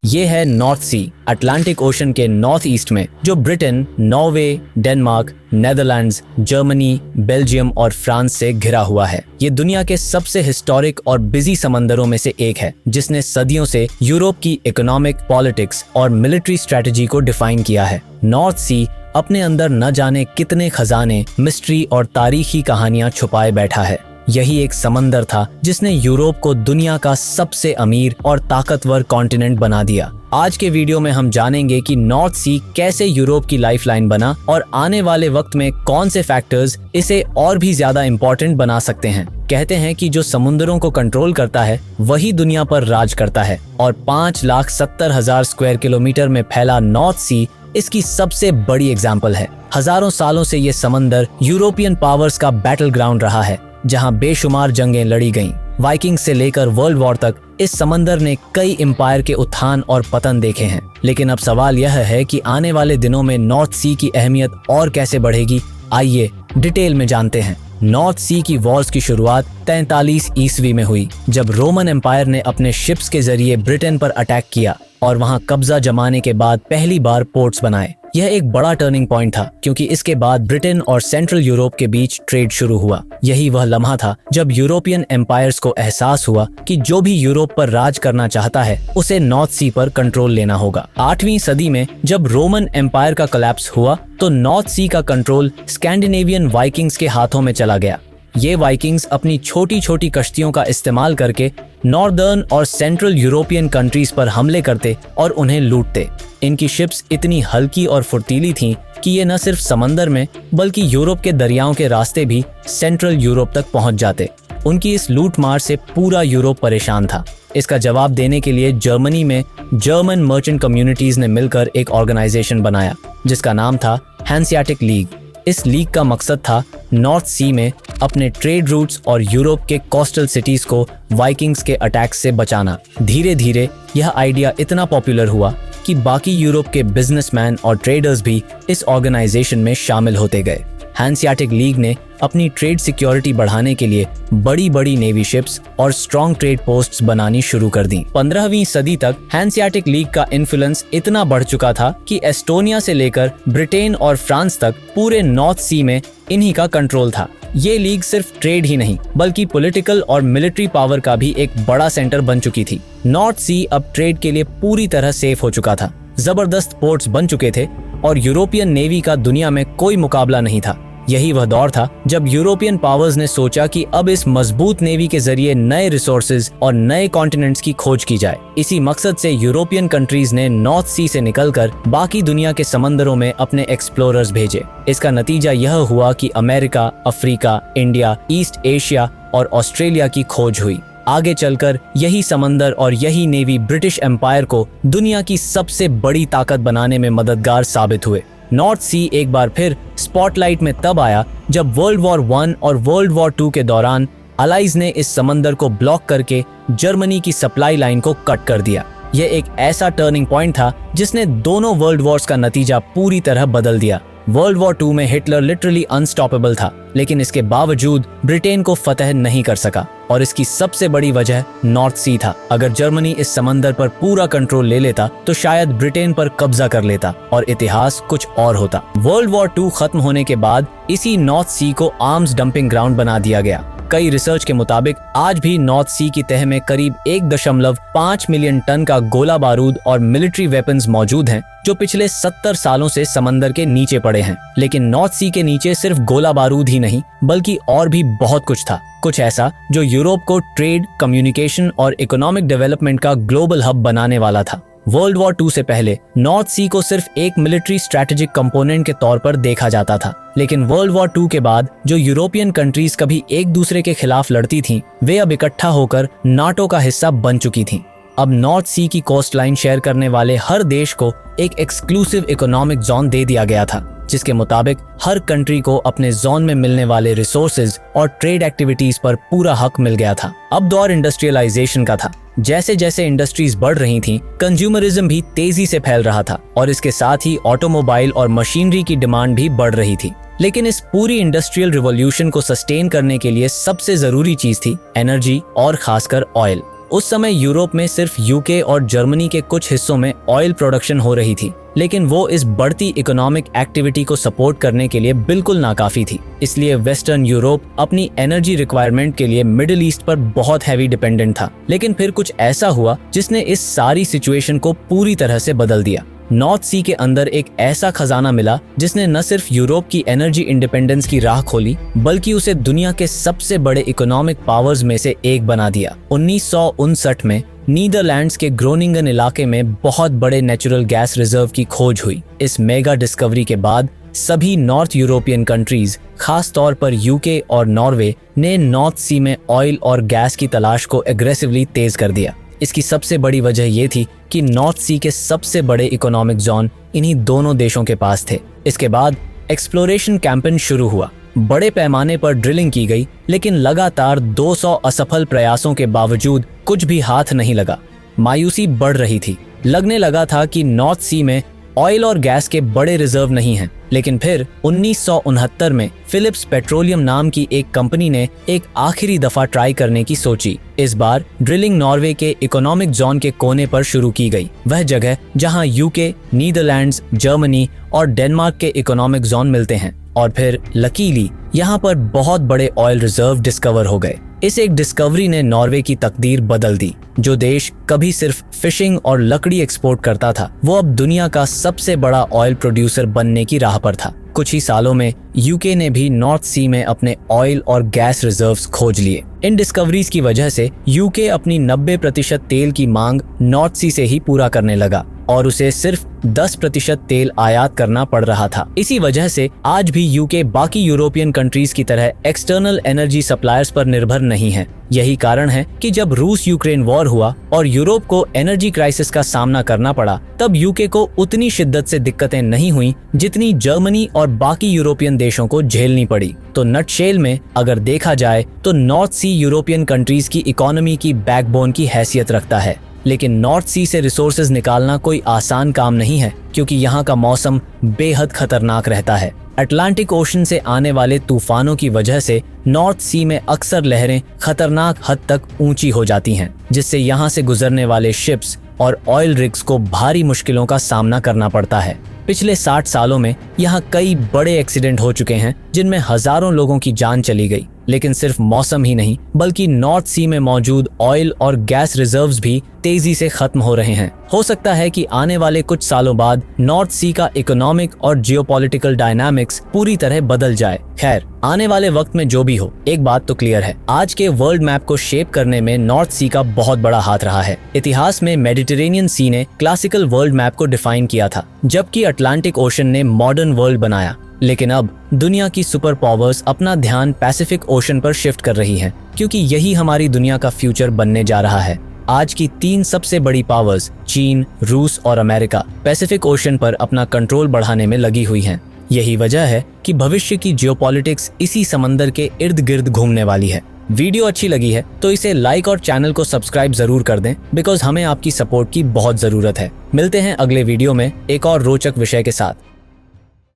ये है नॉर्थ सी, Atlantic ocean के नॉर्थ ईस्ट में, जो Britain, Norway, Denmark, Netherlands, Germany, Belgium और फ्रांस से घिरा हुआ है। ये दुनिया के सबसे हिस्टोरिक और बिजी समंदरों में से एक है, जिसने सदियों से यूरोप की इकोनॉमिक, पॉलिटिक्स और मिलिट्री स्ट्रेटजी को डिफाइन किया है। नॉर्थ सी अपने अंदर न जाने कितने खजाने, मिस्ट्री और तारीखी कहानियां छुपाए बैठा है। यही एक समंदर था जिसने यूरोप को दुनिया का सबसे अमीर और ताकतवर कॉन्टिनेंट बना दिया। आज के वीडियो में हम जानेंगे कि नॉर्थ सी कैसे यूरोप की लाइफलाइन बना और आने वाले वक्त में कौन से फैक्टर्स इसे और भी ज्यादा इम्पोर्टेंट बना सकते हैं। कहते हैं कि जो समुद्रों को कंट्रोल करता है वही दुनिया पर राज करता है, और 5,70,000 स्क्वायर किलोमीटर में फैला नॉर्थ सी इसकी सबसे बड़ी एग्जाम्पल है। हजारों सालों से ये समंदर यूरोपियन पावर्स का बैटल ग्राउंड रहा है, जहां बेशुमार जंगें लड़ी गईं। वाइकिंग से लेकर वर्ल्ड वॉर तक इस समंदर ने कई एम्पायर के उत्थान और पतन देखे हैं। लेकिन अब सवाल यह है कि आने वाले दिनों में नॉर्थ सी की अहमियत और कैसे बढ़ेगी। आइए डिटेल में जानते हैं। नॉर्थ सी की वॉर्स की शुरुआत 43 ईस्वी में हुई, जब रोमन एम्पायर ने अपने शिप्स के जरिए ब्रिटेन पर अटैक किया और वहां कब्जा जमाने के बाद पहली बार पोर्ट्स बनाए। यह एक बड़ा टर्निंग पॉइंट था, क्योंकि इसके बाद ब्रिटेन और सेंट्रल यूरोप के बीच ट्रेड शुरू हुआ। यही वह लम्हा था जब यूरोपियन एम्पायर्स को एहसास हुआ कि जो भी यूरोप पर राज करना चाहता है उसे नॉर्थ सी पर कंट्रोल लेना होगा। 8वीं सदी में जब रोमन एम्पायर का कोलैप्स हुआ तो नॉर्थ सी का कंट्रोल स्कैंडिनेवियन वाइकिंग्स के हाथों में चला गया। ये वाइकिंग्स अपनी छोटी छोटी कश्तियों का इस्तेमाल करके नॉर्दर्न और सेंट्रल यूरोपियन कंट्रीज पर हमले करते और उन्हें लूटते। इनकी शिप्स इतनी हल्की और फुर्तीली थीं कि ये न सिर्फ समंदर में बल्कि यूरोप के दरियाओं के रास्ते भी सेंट्रल यूरोप तक पहुंच जाते। उनकी इस लूटमार से पूरा यूरोप परेशान था। इसका जवाब देने के लिए जर्मनी में जर्मन मर्चेंट कम्युनिटीज ने मिलकर एक ऑर्गेनाइजेशन बनाया, जिसका नाम था हैंसियाटिक लीग। इस लीग का मकसद था नॉर्थ सी में अपने ट्रेड रूट्स और यूरोप के कोस्टल सिटीज को वाइकिंग्स के अटैक से बचाना। धीरे धीरे यह आइडिया इतना पॉपुलर हुआ कि बाकी यूरोप के बिजनेसमैन और ट्रेडर्स भी इस ऑर्गेनाइजेशन में शामिल होते गए। हैंसियाटिक लीग ने अपनी ट्रेड सिक्योरिटी बढ़ाने के लिए बड़ी बड़ी नेवी शिप्स और स्ट्रॉन्ग ट्रेड पोस्ट्स बनानी शुरू कर दी। 15वीं सदी तक हैंसियाटिक लीग का इन्फ्लुएंस इतना बढ़ चुका था कि एस्टोनिया से लेकर ब्रिटेन और फ्रांस तक पूरे नॉर्थ सी में इन्हीं का कंट्रोल था। ये लीग सिर्फ ट्रेड ही नहीं बल्कि पॉलिटिकल और मिलिट्री पावर का भी एक बड़ा सेंटर बन चुकी थी। नॉर्थ सी अब ट्रेड के लिए पूरी तरह सेफ हो चुका था। जबरदस्त पोर्ट्स बन चुके थे और यूरोपियन नेवी का दुनिया में कोई मुकाबला नहीं था। यही वह दौर था जब यूरोपियन पावर्स ने सोचा कि अब इस मजबूत नेवी के जरिए नए रिसोर्सेज और नए कॉन्टिनेंट्स की खोज की जाए। इसी मकसद से यूरोपियन कंट्रीज ने नॉर्थ सी से निकलकर बाकी दुनिया के समंदरों में अपने एक्सप्लोरर्स भेजे। इसका नतीजा यह हुआ कि America, Africa, India, east Asia और ऑस्ट्रेलिया की खोज हुई। आगे चलकर यही समंदर और यही नेवी ब्रिटिश एम्पायर को दुनिया की सबसे बड़ी ताकत बनाने में मददगार साबित हुए। नॉर्थ सी एक बार फिर स्पॉटलाइट में तब आया जब वर्ल्ड वॉर 1 और वर्ल्ड वॉर 2 के दौरान अलाइज ने इस समंदर को ब्लॉक करके जर्मनी की सप्लाई लाइन को कट कर दिया। यह एक ऐसा टर्निंग पॉइंट था जिसने दोनों वर्ल्ड वॉर्स का नतीजा पूरी तरह बदल दिया। वर्ल्ड वॉर 2 में हिटलर लिटरली अनस्टॉपेबल था, लेकिन इसके बावजूद ब्रिटेन को फतह नहीं कर सका, और इसकी सबसे बड़ी वजह नॉर्थ सी था। अगर जर्मनी इस समंदर पर पूरा कंट्रोल ले लेता तो शायद ब्रिटेन पर कब्जा कर लेता और इतिहास कुछ और होता। वर्ल्ड वॉर 2 खत्म होने के बाद इसी नॉर्थ सी को आर्म्स डंपिंग ग्राउंड बना दिया गया। कई रिसर्च के मुताबिक आज भी नॉर्थ सी की तह में करीब 1.5 मिलियन टन का गोला बारूद और मिलिट्री वेपन्स मौजूद हैं, जो पिछले 70 सालों से समंदर के नीचे पड़े हैं। लेकिन नॉर्थ सी के नीचे सिर्फ गोला बारूद ही नहीं बल्कि और भी बहुत कुछ था, कुछ ऐसा जो यूरोप को ट्रेड, कम्युनिकेशन और इकोनॉमिक डेवलपमेंट का ग्लोबल हब बनाने वाला था। वर्ल्ड वॉर 2 से पहले नॉर्थ सी को सिर्फ एक मिलिट्री स्ट्रैटेजिक कंपोनेंट के तौर पर देखा जाता था, लेकिन वर्ल्ड वॉर 2 के बाद जो यूरोपियन कंट्रीज कभी एक दूसरे के खिलाफ लड़ती थीं, वे अब इकट्ठा होकर नाटो का हिस्सा बन चुकी थीं। अब नॉर्थ सी की कोस्ट लाइन शेयर करने वाले हर देश को एक एक्सक्लूसिव इकोनॉमिक जोन दे दिया गया था, जिसके मुताबिक हर कंट्री को अपने जोन में मिलने वाले रिसोर्सेज और ट्रेड एक्टिविटीज पर पूरा हक मिल गया था। अब दौर इंडस्ट्रियलाइजेशन का था। जैसे जैसे इंडस्ट्रीज बढ़ रही थीं, कंज्यूमरिज्म भी तेजी से फैल रहा था और इसके साथ ही ऑटोमोबाइल और मशीनरी की डिमांड भी बढ़ रही थी। लेकिन इस पूरी इंडस्ट्रियल रिवॉल्यूशन को सस्टेन करने के लिए सबसे जरूरी चीज थी एनर्जी और खासकर ऑयल। उस समय यूरोप में सिर्फ यूके और जर्मनी के कुछ हिस्सों में ऑयल प्रोडक्शन हो रही थी, लेकिन वो इस बढ़ती इकोनॉमिक एक्टिविटी को सपोर्ट करने के लिए बिल्कुल नाकाफी थी। इसलिए वेस्टर्न यूरोप अपनी एनर्जी रिक्वायरमेंट के लिए मिडिल ईस्ट पर बहुत हैवी डिपेंडेंट था। लेकिन फिर कुछ ऐसा हुआ जिसने इस सारी सिचुएशन को पूरी तरह से बदल दिया। नॉर्थ सी के अंदर एक ऐसा खजाना मिला जिसने न सिर्फ यूरोप की एनर्जी इंडिपेंडेंस की राह खोली, बल्कि उसे दुनिया के सबसे बड़े इकोनॉमिक पावर्स में से एक बना दिया। 1959 में नीदरलैंड्स के ग्रोनिंगन इलाके में बहुत बड़े नेचुरल गैस रिजर्व की खोज हुई। इस मेगा डिस्कवरी के बाद सभी नॉर्थ यूरोपियन कंट्रीज, खास तौर पर यूके और नॉर्वे ने नॉर्थ सी में ऑयल और गैस की तलाश को एग्रेसिवली तेज कर दिया। इसकी सबसे बड़ी वजह ये थी कि नॉर्थ सी के सबसे बड़े इकोनॉमिक जोन इन्हीं दोनों देशों के पास थे। इसके बाद एक्सप्लोरेशन कैंपेन शुरू हुआ। बड़े पैमाने पर ड्रिलिंग की गई, लेकिन लगातार 200 असफल प्रयासों के बावजूद कुछ भी हाथ नहीं लगा। मायूसी बढ़ रही थी। लगने लगा था कि नॉर्थ सी में ऑयल और गैस के बड़े रिजर्व नहीं हैं। लेकिन फिर 1969 में फिलिप्स पेट्रोलियम नाम की एक कंपनी ने एक आखिरी दफा ट्राई करने की सोची। इस बार ड्रिलिंग नॉर्वे के इकोनॉमिक जोन के कोने पर शुरू की गई, वह जगह जहां यूके, नीदरलैंड्स, जर्मनी और डेनमार्क के इकोनॉमिक जोन मिलते हैं। और फिर लकीली यहाँ पर बहुत बड़े ऑयल रिजर्व डिस्कवर हो गए। इस एक डिस्कवरी ने नॉर्वे की तकदीर बदल दी। जो देश कभी सिर्फ फिशिंग और लकड़ी एक्सपोर्ट करता था, वो अब दुनिया का सबसे बड़ा ऑयल प्रोड्यूसर बनने की राह पर था। कुछ ही सालों में यूके ने भी नॉर्थ सी में अपने ऑयल और गैस रिजर्व्स खोज लिए। इन डिस्कवरीज की वजह से यूके अपनी 90% तेल की मांग नॉर्थ सी से ही पूरा करने लगा और उसे सिर्फ 10% तेल आयात करना पड़ रहा था। इसी वजह से आज भी यूके बाकी यूरोपियन कंट्रीज की तरह एक्सटर्नल एनर्जी सप्लायर्स पर निर्भर नहीं है। यही कारण है कि जब रूस यूक्रेन वॉर हुआ और यूरोप को एनर्जी क्राइसिस का सामना करना पड़ा, तब यूके को उतनी शिद्दत से दिक्कतें नहीं हुई जितनी जर्मनी और बाकी यूरोपियन देशों को झेलनी पड़ी। तो नटशेल में अगर देखा जाए तो नॉर्थ सी यूरोपियन कंट्रीज की इकोनॉमी की बैकबोन की हैसियत रखता है। लेकिन नॉर्थ सी से रिसोर्सेज निकालना कोई आसान काम नहीं है, क्योंकि यहाँ का मौसम बेहद खतरनाक रहता है। अटलांटिक ओशन से आने वाले तूफानों की वजह से नॉर्थ सी में अक्सर लहरें खतरनाक हद तक ऊंची हो जाती हैं, जिससे यहाँ से गुजरने वाले शिप्स और ऑयल रिग्स को भारी मुश्किलों का सामना करना पड़ता है। पिछले 60 सालों में यहाँ कई बड़े एक्सीडेंट हो चुके हैं, जिनमें हजारों लोगों की जान चली गई। लेकिन सिर्फ मौसम ही नहीं, बल्कि नॉर्थ सी में मौजूद ऑयल और गैस रिजर्व्स भी तेजी से खत्म हो रहे हैं। हो सकता है कि आने वाले कुछ सालों बाद नॉर्थ सी का इकोनॉमिक और जियोपॉलिटिकल डायनामिक्स पूरी तरह बदल जाए। खैर, आने वाले वक्त में जो भी हो, एक बात तो क्लियर है, आज के वर्ल्ड मैप को शेप करने में नॉर्थ सी का बहुत बड़ा हाथ रहा है। इतिहास में मेडिटेरेनियन सी ने क्लासिकल वर्ल्ड मैप को डिफाइन किया था, जबकि अटलांटिक ओशन ने मॉडर्न वर्ल्ड बनाया। लेकिन अब दुनिया की सुपर पावर्स अपना ध्यान पैसिफिक ओशन पर शिफ्ट कर रही हैं, क्योंकि यही हमारी दुनिया का फ्यूचर बनने जा रहा है। आज की 3 सबसे बड़ी पावर्स चीन, रूस और अमेरिका पैसिफिक ओशन पर अपना कंट्रोल बढ़ाने में लगी हुई हैं। यही वजह है कि भविष्य की जियोपॉलिटिक्स इसी समंदर के इर्द गिर्द घूमने वाली है। वीडियो अच्छी लगी है तो इसे लाइक और चैनल को सब्सक्राइब जरूर कर दें, बिकॉज हमें आपकी सपोर्ट की बहुत जरूरत है। मिलते हैं अगले वीडियो में एक और रोचक विषय के साथ।